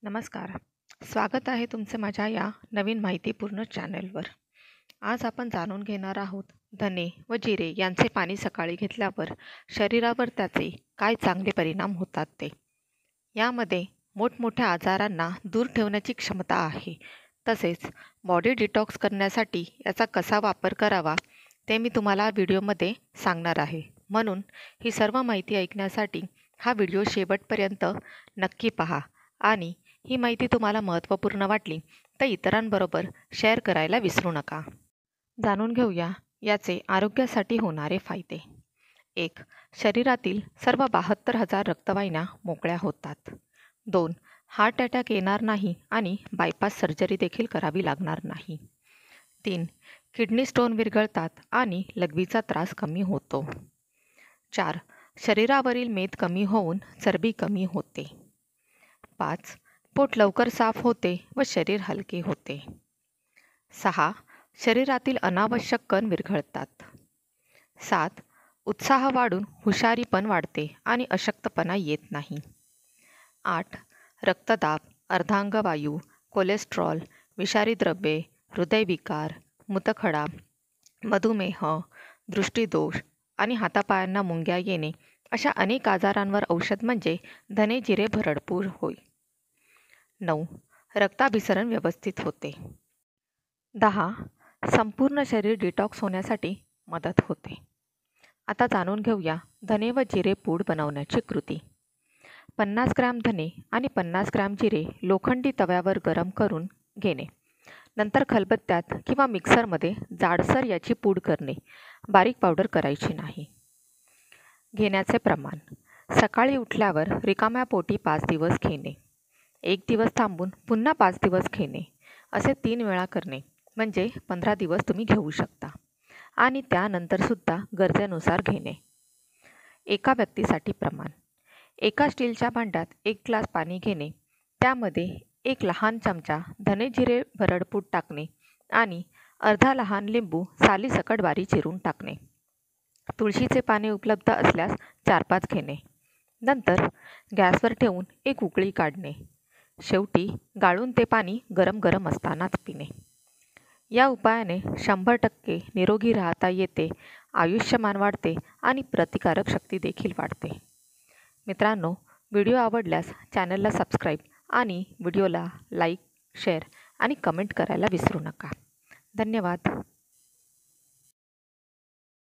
नमस्कार. स्वागत आहे तुमचे माझ्या या नवीन माहितीपूर्ण चॅनलवर. आज आपण जाणून घेणार आहोत धने व जिरे यांचे पाणी सकाळी घेतल्यावर शरीरावर त्याचे काय चांगले परिणाम होतात ते. यामध्ये मोठमोठ्या आजारांना दूर ठेवण्याची क्षमता आहे. तसेच बॉडी डिटॉक्स करण्यासाठी याचा कसा वापर करावा ते मी तुम्हाला व्हिडिओमध्ये सांगणार आहे. म्हणून ही सर्व माहिती ऐकण्यासाठी हा व्हिडिओ शेवटपर्यंत नक्की पहा आणि ही माहिती तुम्हाला महत्त्वपूर्ण वाटली तर इतरांबरोबर शेअर करायला विसरू नका. जाणून घेऊया याचे आरोग्यासाठी होणारे फायदे. 1. शरीरातील सर्व 72,000 रक्तवाहिन्या मोकळ्या होतात. 2. हार्ट अटॅक येणार नाही आणि बायपास सर्जरी देखील करावी लागणार नाही. 3. किडनी स्टोन विरघळतात आणि लघवीचा त्रास कमी होतो. 4. शरीरावरील मेद कमी होऊन चरबी कमी होते. 5. पोट लवकर साफ होते व शरीर हलके होते. 6. शरीरातील अनावश्यक कण विरघळतात. 7. उत्साह वाढून हुशारी पण वाढते आणि अशक्तपणा येत नाही. 8. रक्तदाब, अर्धांगवायू, कोलेस्ट्रॉल, विषारी द्रव्ये, हृदयविकार, मूतखडा, मधुमेह, दृष्टिदोष आणि हातापायांना मुंग्या येणे अशा अनेक आजारांवर औषध म्हणजे धने जिरे भरडपूर होय. 9. रक्ताभिसरण व्यवस्थित होते. 10. संपूर्ण शरीर डिटॉक्स होण्यासाठी मदत होते. आता जाणून घेऊया धने व जिरे पूड बनवण्याची कृती. 50 ग्रॅम धने आणि 50 ग्रॅम जिरे लोखंडी तव्यावर गरम करून घेणे. नंतर खलबत्त्यात किंवा मिक्सरमध्ये जाडसर याची पूड करणे. बारीक पावडर करायची नाही. घेण्याचे प्रमाण: सकाळी उठल्यावर रिकाम्या पोटी 5 दिवस घेणे. 1 दिवस थांबून पुन्हा 5 दिवस घेणे. असे 3 वेळा करणे म्हणजे 15 दिवस तुम्ही घेऊ शकता आणि त्यानंतरसुद्धा गरजेनुसार घेणे. एका व्यक्तीसाठी प्रमाण: एका स्टीलच्या भांड्यात 1 ग्लास पाणी घेणे. त्यामध्ये 1 लहान चमचा धने जिरे भरडपूड टाकणे आणि अर्धा लहान लिंबू सालीसकट बारीक चिरून टाकणे. तुळशीचे पाने उपलब्ध असल्यास 4-5 घेणे. नंतर गॅसवर ठेवून 1 उकळी काढणे. शेवटी गाळून ते पाणी गरम गरम असतानाच पिणे. या उपायाने 100% निरोगी राहता येते, आयुष्यमान वाढते आणि प्रतिकारक शक्ती देखील वाढते. मित्रांनो, व्हिडिओ आवडल्यास चॅनलला सबस्क्राईब आणि व्हिडिओला लाईक, शेअर आणि कमेंट करायला विसरू नका. धन्यवाद.